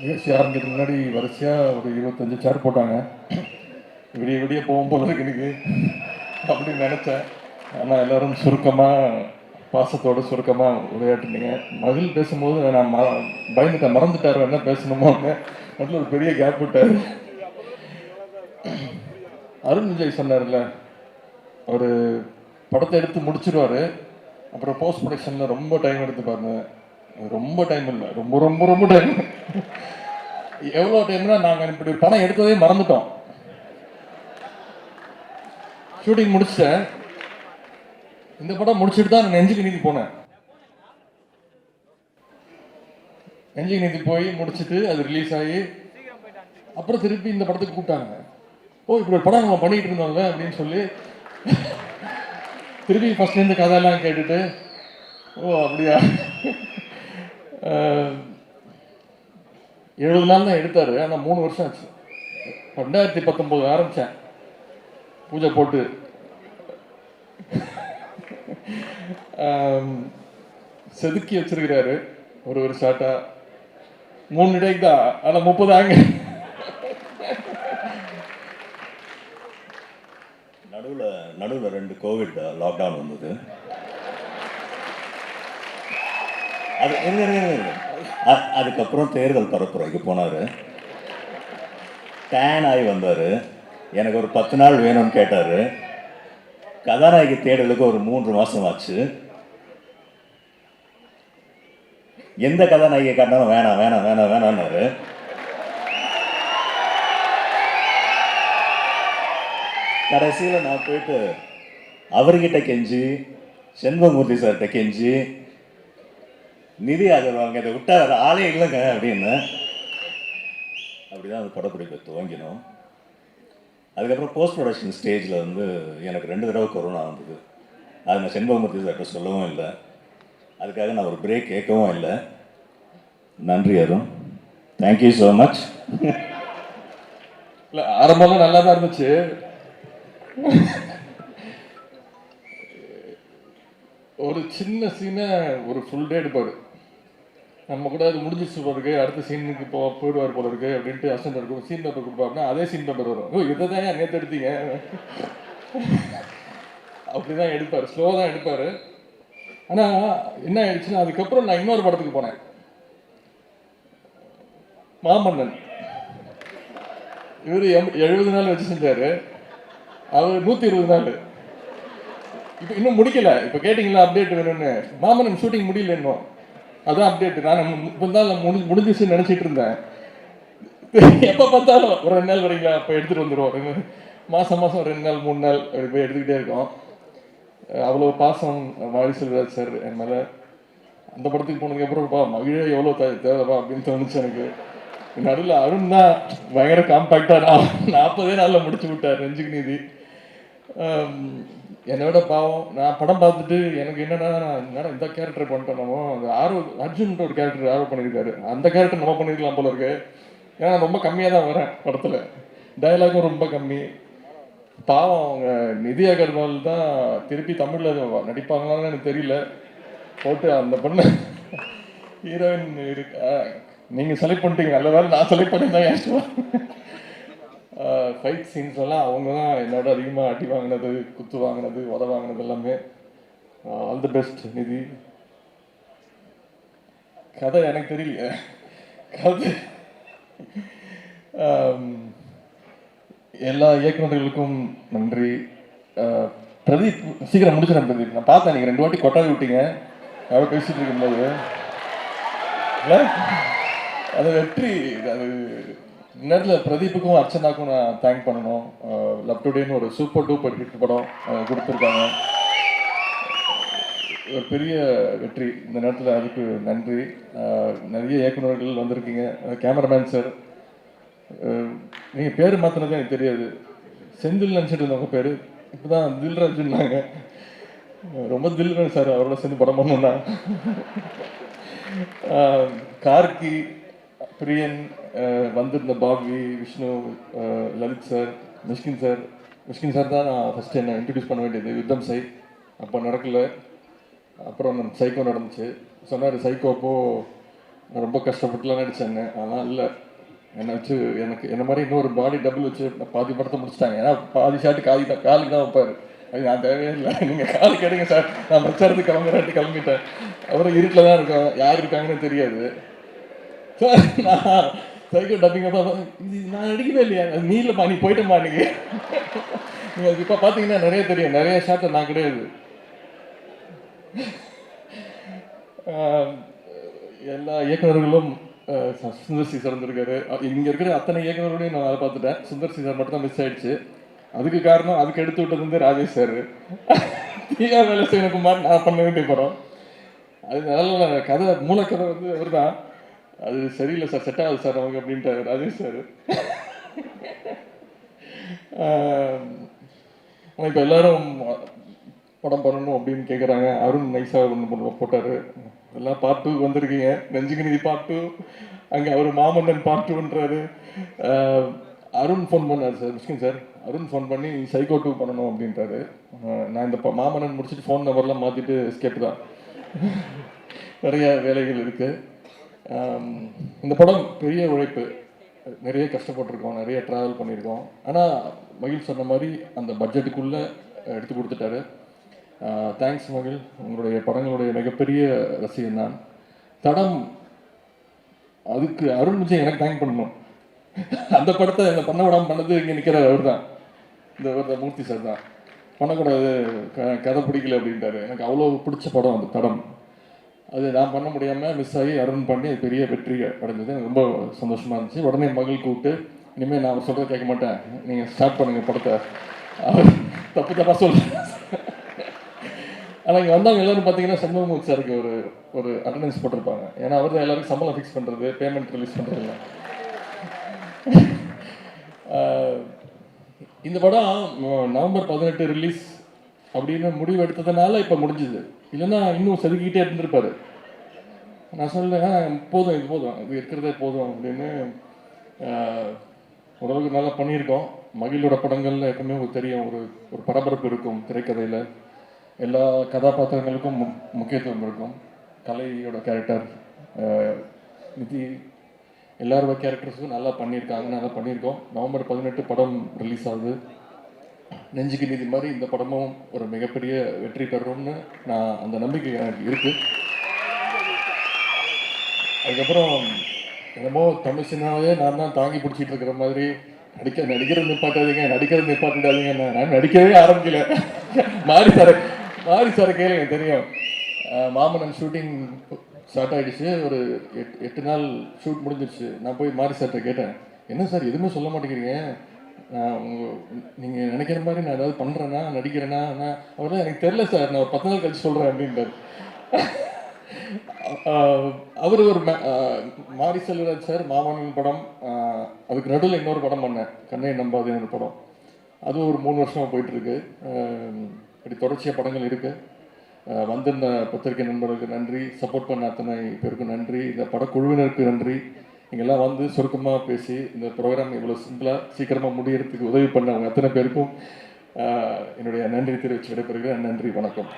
நிகழ்ச்சி ஆரம்பிக்கிறதுக்கு முன்னாடி வரிசையாக ஒரு 25 சேர் போட்டாங்க. விடிய விடிய போகும் போல இருக்கு எனக்கு அப்படின்னு நினச்சேன். ஆனால் எல்லோரும் சுருக்கமாக பாசத்தோடு சுருக்கமாக உரையாட்டுனீங்க. மகிழ் பேசும்போது நான் பயந்துட்டேன், மறந்துட்டார் என்ன பேசணுமோன்னு. அதில் ஒரு பெரிய கேப் விட்டார். அருண் விஜய் சொன்னார்ல, ஒரு படத்தை எடுத்து முடிச்சிருவார், அப்புறம் போஸ்ட் ப்ரொடக்ஷனில் ரொம்ப டைம் எடுத்துப்பாருங்க. ரொம்ப டைம் இல்லை, ரொம்ப ரொம்ப ரொம்ப டைம். எவ்வளோ டைம்னா நாங்கள் இப்படி ஒரு படம் எடுத்ததே மறந்துட்டோம். ஷூட்டிங் முடிச்சிட்டேன், இந்த படம் முடிச்சுட்டு தான் நான் நெஞ்சுக்கு நீதி போனேன். நெஞ்சுக்கு நீதி போய் முடிச்சுட்டு அது ரிலீஸ் ஆகி அப்புறம் திருப்பி இந்த படத்துக்கு கூப்பிட்டாங்க. ஓ, இப்படி ஒரு படம் நம்ம பண்ணிட்டு இருந்தோம்ல அப்படின்னு சொல்லி திருப்பி ஃபர்ஸ்ட்லேருந்து கதையெல்லாம் கேட்டுட்டு, ஓ அப்படியா, 70 நாள் தான் எடுத்தார். ஆனால் 3 வருஷம் ஆச்சு. 2019 ஆரம்பித்தேன் பூஜை போட்டு. செதுக்கி வச்சிருக்கிறாரு ஒரு ஷாட்டா. 3 டேக் தான், ஆனால் 30 ஆங்க. நடுவில் 2 கோவிட் லாக்டவுன் வந்தது. அதுக்கப்புறம் தேர்தல் பரப்புரைக்கு போனார். டேன் ஆகி வந்தார். எனக்கு ஒரு 10 நாள் வேணும்னு கேட்டார். கதாநாயகி தேடலுக்கு ஒரு 3 மாதம் ஆச்சு. எந்த கதாநாயகியை காட்டினாலும் வேணாம் வேணாம் வேணாம் வேணான்னாரு. கடைசியில் நான் போயிட்டு அவர்கிட்ட கெஞ்சி, செண்பகமூர்த்தி சார்கிட்ட கெஞ்சி, நிதி ஆதரவாங்க, இதை விட்டா அது ஆளே இல்லைங்க அப்படின்னு. அப்படிதான் அந்த படப்பிடிப்பை துவங்கினோம். அதுக்கப்புறம் போஸ்ட் ப்ரொடக்ஷன் ஸ்டேஜில் வந்து எனக்கு 2 தடவை கொரோனா வந்தது. அது நான் செண்பகமூர்த்தி சார்கிட்ட சொல்லவும் இல்லை. அதுக்காக நான் ஒரு பிரேக் கேட்கவும் இல்லை. நன்றி அருண், தேங்க்யூ ஸோ மச். இல்லை, ஆரம்பம்லாம் நல்லா தான் இருந்துச்சு. ஒரு சின்ன சீனை ஒரு ஃபுல் டே எடுப்பார். நம்ம கூட அது முடிஞ்சிச்சு போல இருக்கு, அடுத்த சீனுக்கு போயிடுவார் போல இருக்கு அப்படின்ட்டு அசன் இருக்கும். சீன் பேப்பர் கொடுப்பாருன்னா அதே சீன் பேப்பர் வரும். ஓ, இதை தான் நேற்று எடுத்தீங்க. அப்படிதான் எடுப்பார், ஸ்லோவாக தான் எடுப்பார். ஆனால் என்ன ஆயிடுச்சுன்னா, அதுக்கப்புறம் நான் இன்னொரு படத்துக்கு போனேன், மாமன்னன். இவர் 70 நாள் வச்சு செஞ்சார், அவர் 120 நாள். இப்போ இன்னும் முடிக்கல. இப்போ கேட்டிங்களா அப்டேட் வேணும்னு? மாமன்னன் ஷூட்டிங் முடியல இன்னும், அதான் அப்டேட். நான் இப்போ தான் முடிஞ்சிச்சுன்னு நினச்சிட்டு இருந்தேன். எப்போ பார்த்தாலும் ஒரு 2 நாள் வரீங்களா, அப்போ எடுத்துகிட்டு வந்துடுவோம். மாதம் 2 நாள் 3 நாள் அப்படி போய் எடுத்துக்கிட்டே இருக்கோம். அவ்வளோ பாசம் மாரி செல்வராஜ் சார் என் மேலே. அந்த படத்துக்கு போனதுக்கப்புறம்ப்பா மகிழே எவ்வளோ தேவைப்பா அப்படின்னு தோணுச்சு எனக்கு. நடுவில் அருண் தான் பயங்கர காம்பேக்டாக 40 நாளில் முடிச்சு விட்டார் நெஞ்சுக்கு நீதி. என்னோட பாவம், நான் படம் பார்த்துட்டு எனக்கு என்னன்னா இந்த கேரக்டர் பண்ணிட்டோம். நம்ம அந்த அர்ஜுன்ன்ற ஒரு கேரக்டர் ஆர்வம் பண்ணியிருக்காரு, அந்த கேரக்டர் நம்ம பண்ணியிருக்கலாம் போல இருக்கு. ஏன்னா ரொம்ப கம்மியாக தான் வரேன் படத்தில், டயலாகும் ரொம்ப கம்மி. பாவம் அவங்க நிதி அகர்வால் தான் திருப்பி தமிழில் நடிப்பாங்களான்னு எனக்கு தெரியல. போட்டு அந்த பொண்ணு ஹீரோயின் இருக்கா, நீங்கள் செலக்ட் பண்ணிட்டீங்க, நல்ல வேலை நான் செலக்ட் பண்ணியிருந்தேன். ஏன் ஃபைட் சீன்ஸ் எல்லாம் அவங்க தான் என்னோட அதிகமாக அடி வாங்கினது, குத்து வாங்கினது, உத வாங்கினது எல்லாமே. ஆல் தி பெஸ்ட் நிதி. கதை எனக்கு தெரியல, கதை எல்லா இயக்குநர்களுக்கும் நன்றி. பிரதீப் சீக்கிரம் முடிச்சிடறேன். பிரதீப், நான் பார்த்தேன் நீங்கள் 2 வாட்டி கொட்டாவி விட்டீங்க அவ பேசிட்டு இருக்கும்போது. இல்லை, அது வெற்றி. அது நேரத்தில் பிரதீப்புக்கும் அர்ச்சனாக்கும் நான் தேங்க் பண்ணணும். லவ் டுடேன்னு ஒரு சூப்பர் டூப்பர் ஹிட் படம் கொடுத்துருக்காங்க, ஒரு பெரிய வெற்றி. இந்த நேரத்தில் அதுக்கு நன்றி. நிறைய இயக்குநர்கள் வந்திருக்கீங்க. கேமராமேன் சார், நீங்கள் பேர் மாற்றினது எனக்கு தெரியாது, செந்தில் நினச்சிட்டு இருந்தவங்க பேர் இப்போ தான் தில்ராஜுன்னாங்க. ரொம்ப தில்ராஜ் சார், அவரோட சேர்ந்து படம் பண்ணோம்னா. கார்கி, பிரியன், வந்திருந்த Bobby, Vishnu, Lalit sir, Mysskin sir தான் நான் ஃபஸ்ட்டு என்ன இன்ட்ரடியூஸ் பண்ண வேண்டியது யுத்தம் சை, அப்போ நடக்கல. அப்புறம் நம்ம சைக்கோ நடந்துச்சு. சொன்னார் சைக்கோ அப்போது நான் ரொம்ப கஷ்டப்பட்டுலாம் நடித்தேன்னு. ஆனால் இல்லை, என்னை வச்சு எனக்கு என்ன மாதிரி இன்னொரு பாடி டபுள் வச்சு பாதி படத்தை முடிச்சிட்டாங்க. ஏன்னா பாதி ஷாட்டு காலுக்கு தான் வைப்பார். அது நான் தேவையே இல்லை, நீங்கள் காலு கேடுங்க சார், நான் பிரச்சாரத்துக்கு கிளம்புறாட்டி கிளம்பிட்டேன். அப்புறம் இருட்டில் தான் இருக்கோம், யார் இருக்காங்கன்னு தெரியாது. சார் நான் சைக்கோ டப்பிங் அப்போ இது நான் நடிக்கவே இல்லையா, அது நீ இல்லைப்பா, நீ போயிட்டேம்மா நீங்கள். நீங்கள் இப்போ பார்த்தீங்கன்னா நிறைய தெரியும், நிறைய ஷாட்டை நான் கிடையாது. எல்லா இயக்குநர்களும் சுந்தர் சி சார் வந்திருக்காரு. இங்கே இருக்கிற அத்தனை இயக்குநர்களையும் நான் அதை பார்த்துட்டேன். சுந்தர் சி சார் மட்டும் தான் மிஸ் ஆயிடுச்சு. அதுக்கு காரணம், அதுக்கு எடுத்து விட்டது வந்து ராஜேஷ் சார். டிஆர் வேலை செய்யணுக்குமார் நான் பண்ண வேண்டிய படம். அது நல்ல கதை, மூலக்கதை வந்து அவர் தான். அது சரியில்லை சார், செட் ஆகுது சார் அவங்க அப்படின்ட்டாரு ராஜேஷ் சார். ஆனால் இப்போ எல்லாரும் படம் பண்ணணும் அப்படின்னு கேட்குறாங்க. அருண் நைஸாக ஒன்று போட்டார். எல்லாம் பார்ட் 2 வந்திருக்கீங்க. நெஞ்சுக்கு நீதி பார்ட் 2, அங்கே அவர் மாமன்னன் பார்ட் 2ன்றாரு. அருண் ஃபோன் பண்ணார் சார், மிஸ்கின் சார். அருண் ஃபோன் பண்ணி சைக்கோ 2 பண்ணணும் அப்படின்றாரு. நான் இந்த மாமன்னன் முடிச்சுட்டு ஃபோன் நம்பர்லாம் மாற்றிட்டு எஸ்கேப் தான். நிறைய வேலைகள் இருக்குது. இந்த படம் பெரிய உழைப்பு, நிறைய கஷ்டப்பட்டிருக்கோம், நிறைய ட்ராவல் பண்ணியிருக்கோம். ஆனால் மகிழ் சொன்ன மாதிரி அந்த பட்ஜெட்டுக்குள்ளே எடுத்து கொடுத்துட்டாரு. தேங்க்ஸ் மகிழ், உங்களுடைய படங்களுடைய மிகப்பெரிய ரசிகன் நான். தடம், அதுக்கு அருண் விஜய் எனக்கு தேங்க் பண்ணணும். அந்த படத்தை என்னை பண்ண விடாமல் பண்ணது இங்கே நிற்கிற அவர் தான், இந்த மூர்த்தி சார் தான். பண்ணக்கூடாது, கதை பிடிக்கல அப்படின்ட்டாரு. எனக்கு அவ்வளோ பிடிச்ச படம் அந்த தடம். அது நான் பண்ண முடியாமல் மிஸ் ஆகி அருண் பண்ணி அது பெரிய வெற்றி அடைஞ்சது. எனக்கு ரொம்ப சந்தோஷமாக இருந்துச்சு. உடனே மகள் கூப்பிட்டு, இனிமேல் நான் அவர் சொல்கிறத கேட்க மாட்டேன், நீங்கள் ஸ்டார்ட் பண்ணுங்கள் படத்தை. அவர் தப்பாக சொல்கிறேன். ஆனால் இங்கே வந்தவங்க எல்லோரும் பார்த்தீங்கன்னா சண்முகமூர்த்தி சாருக்கு ஒரு அட்டண்டன்ஸ் போட்டிருப்பாங்க. ஏன்னா அவர் தான் எல்லாருக்கும் சம்பளம் ஃபிக்ஸ் பண்ணுறது, பேமெண்ட் ரிலீஸ் பண்ணுறது இல்லை. இந்த படம் நவம்பர் 18 ரிலீஸ் அப்படின்னு முடிவு எடுத்ததுனால இப்போ முடிஞ்சுது. இல்லைன்னா இன்னும் செதுக்கிட்டே இருந்திருப்பாரு. நான் சொல்லேன் போதும், இது போதும், இது இருக்கிறதே போதும் அப்படின்னு. ஓரளவுக்கு நல்லா பண்ணியிருக்கோம். மகிழோட படங்களில் எப்பவுமே உங்களுக்கு தெரியும், ஒரு பரபரப்பு இருக்கும். திரைக்கதையில் எல்லா கதாபாத்திரங்களுக்கும் முக்கியத்துவம் இருக்கும். கலையோட கேரக்டர், நிதி, எல்லாரோட கேரக்டர்ஸும் நல்லா பண்ணியிருக்காங்க, நல்லா பண்ணியிருக்கோம். நவம்பர் 18 படம் ரிலீஸ் ஆகுது. நெஞ்சுக்கு நீதி மாதிரி இந்த படமும் ஒரு மிகப்பெரிய வெற்றி பெறும்னு நான் அந்த நம்பிக்கை எனக்கு இருக்குது. அதுக்கப்புறம் என்னமோ தமிழ் சினிமாவே நான் தான் தாங்கி பிடிச்சிட்டு இருக்கிற மாதிரி, நடிக்கிறது நிப்பாட்டாதீங்க. நான் நடிக்கவே ஆரம்பிக்கல. மாரி சாரை கேளுங்க, தெரியும். மாமன்னன் ஷூட்டிங் ஸ்டார்ட் ஆகிடுச்சு. ஒரு 8 நாள் ஷூட் முடிஞ்சிருச்சு. நான் போய் மாரி சார்கிட்ட கேட்டேன், என்ன சார் எதுவுமே சொல்ல மாட்டேங்கிறீங்க, நீங்கள் நினைக்கிற மாதிரி நான் ஏதாவது பண்ணுறேன்னா, நடிக்கிறேன்னா? அவர் எனக்கு தெரில சார், நான் ஒரு 10 நாள் கழிச்சு சொல்கிறேன் அப்படின்றார். அவர் ஒரு மாரி செல்வராஜ் சார் மாமன்னன் படம், அதுக்கு நடுவில் இன்னொரு படம் பண்ணேன், கண்ணை நம்பாதே ஒரு படம். அதுவும் ஒரு 3 வருஷமாக போயிட்டுருக்கு. இப்படி தொடர்ச்சியாக படங்கள் இருக்குது. வந்திருந்த பத்திரிகை நண்பர்களுக்கு நன்றி, சப்போர்ட் பண்ண அத்தனை பேருக்கும் நன்றி, இந்த படக்குழுவினருக்கு நன்றி. இங்கெல்லாம் வந்து சுருக்கமாக பேசி இந்த ப்ரோக்ராம் இவ்வளோ சிம்பிளாக சீக்கிரமாக முடியறதுக்கு உதவி பண்ண அவங்க அத்தனை பேருக்கும் என்னுடைய நன்றி தெரிவித்து விடைபெறுகிறேன். நன்றி, வணக்கம்.